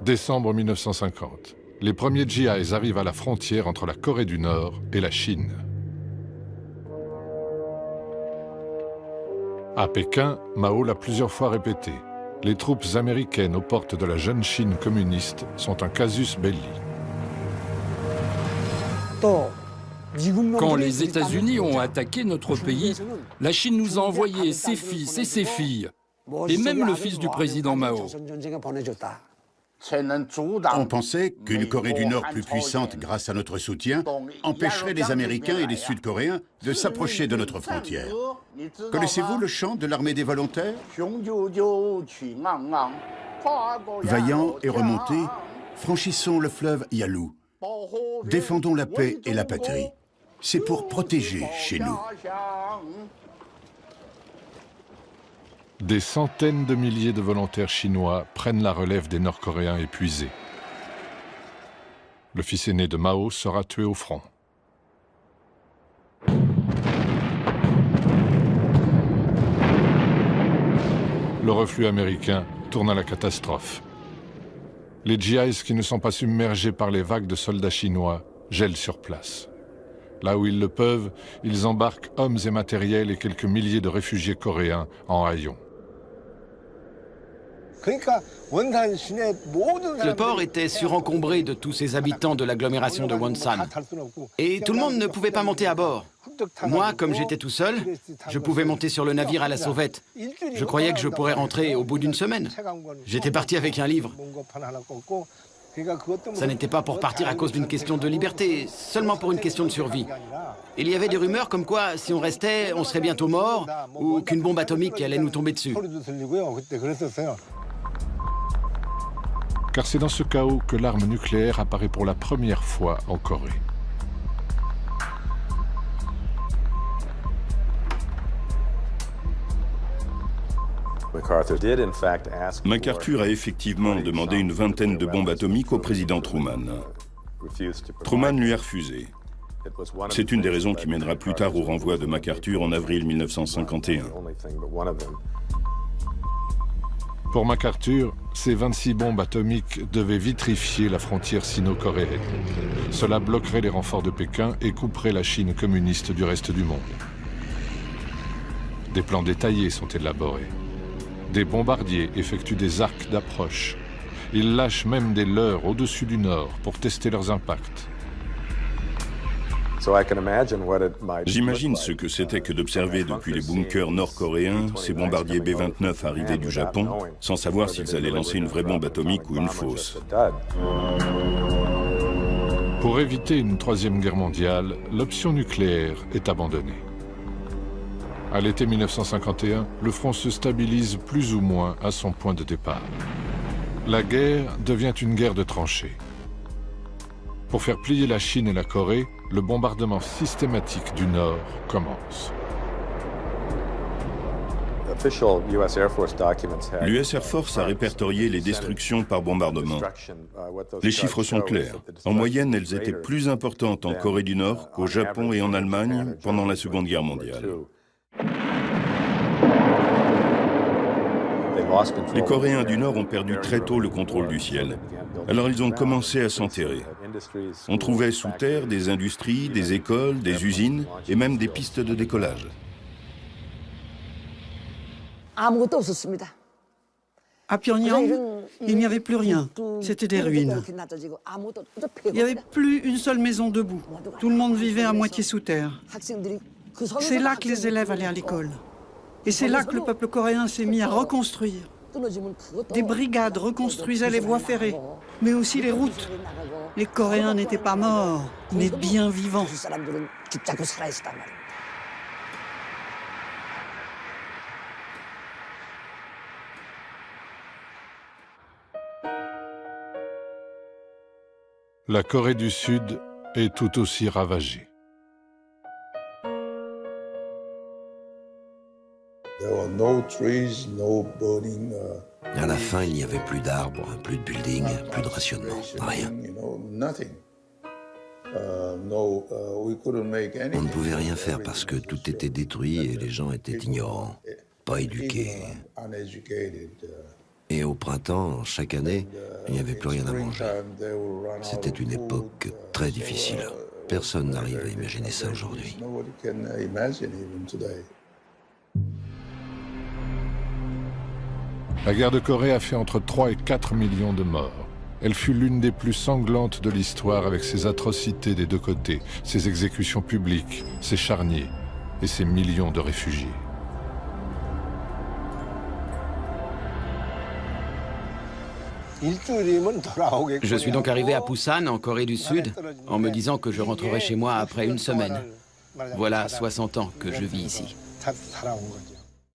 Décembre 1950. Les premiers GIs arrivent à la frontière entre la Corée du Nord et la Chine. À Pékin, Mao l'a plusieurs fois répété. Les troupes américaines aux portes de la jeune Chine communiste sont un casus belli. Quand les États-Unis ont attaqué notre pays, la Chine nous a envoyé ses fils et ses filles, et même le fils du président Mao. On pensait qu'une Corée du Nord plus puissante grâce à notre soutien empêcherait les Américains et les Sud-Coréens de s'approcher de notre frontière. Connaissez-vous le chant de l'armée des volontaires? Vaillants et remontés, franchissons le fleuve Yalu. Défendons la paix et la patrie. C'est pour protéger chez nous. Des centaines de milliers de volontaires chinois prennent la relève des Nord-Coréens épuisés. Le fils aîné de Mao sera tué au front. Le reflux américain tourne à la catastrophe. Les GIs qui ne sont pas submergés par les vagues de soldats chinois gèlent sur place. Là où ils le peuvent, ils embarquent hommes et matériels et quelques milliers de réfugiés coréens en haillons. Le port était surencombré de tous ces habitants de l'agglomération de Wonsan. Et tout le monde ne pouvait pas monter à bord. Moi, comme j'étais tout seul, je pouvais monter sur le navire à la sauvette. Je croyais que je pourrais rentrer au bout d'une semaine. J'étais parti avec un livre. Ça n'était pas pour partir à cause d'une question de liberté, seulement pour une question de survie. Il y avait des rumeurs comme quoi, si on restait, on serait bientôt mort, ou qu'une bombe atomique allait nous tomber dessus. Car c'est dans ce chaos que l'arme nucléaire apparaît pour la première fois en Corée. MacArthur a effectivement demandé une vingtaine de bombes atomiques au président Truman. Truman lui a refusé. C'est une des raisons qui mènera plus tard au renvoi de MacArthur en avril 1951. Pour MacArthur, ces 26 bombes atomiques devaient vitrifier la frontière sino-coréenne. Cela bloquerait les renforts de Pékin et couperait la Chine communiste du reste du monde. Des plans détaillés sont élaborés. Des bombardiers effectuent des arcs d'approche. Ils lâchent même des leurres au-dessus du Nord pour tester leurs impacts. J'imagine ce que c'était que d'observer depuis les bunkers nord-coréens ces bombardiers B-29 arrivés du Japon, sans savoir s'ils allaient lancer une vraie bombe atomique ou une fausse. Pour éviter une troisième guerre mondiale, l'option nucléaire est abandonnée. À l'été 1951, le front se stabilise plus ou moins à son point de départ. La guerre devient une guerre de tranchées. Pour faire plier la Chine et la Corée, le bombardement systématique du Nord commence. L'US Air Force a répertorié les destructions par bombardement. Les chiffres sont clairs. En moyenne, elles étaient plus importantes en Corée du Nord qu'au Japon et en Allemagne pendant la Seconde Guerre mondiale. Les Coréens du Nord ont perdu très tôt le contrôle du ciel. Alors ils ont commencé à s'enterrer. On trouvait sous terre des industries, des écoles, des usines et même des pistes de décollage. À Pyongyang, il n'y avait plus rien. C'était des ruines. Il n'y avait plus une seule maison debout. Tout le monde vivait à moitié sous terre. C'est là que les élèves allaient à l'école. Et c'est là que le peuple coréen s'est mis à reconstruire. Des brigades reconstruisaient les voies ferrées, mais aussi les routes. Les Coréens n'étaient pas morts, mais bien vivants. La Corée du Sud est tout aussi ravagée. À la fin, il n'y avait plus d'arbres, plus de buildings, plus de rationnement, rien. On ne pouvait rien faire parce que tout était détruit et les gens étaient ignorants, pas éduqués. Et au printemps, chaque année, il n'y avait plus rien à manger. C'était une époque très difficile. Personne n'arrive à imaginer ça aujourd'hui. La guerre de Corée a fait entre 3 et 4 millions de morts. Elle fut l'une des plus sanglantes de l'histoire avec ses atrocités des deux côtés, ses exécutions publiques, ses charniers et ses millions de réfugiés. Je suis donc arrivé à Busan, en Corée du Sud, en me disant que je rentrerai chez moi après une semaine. Voilà 60 ans que je vis ici.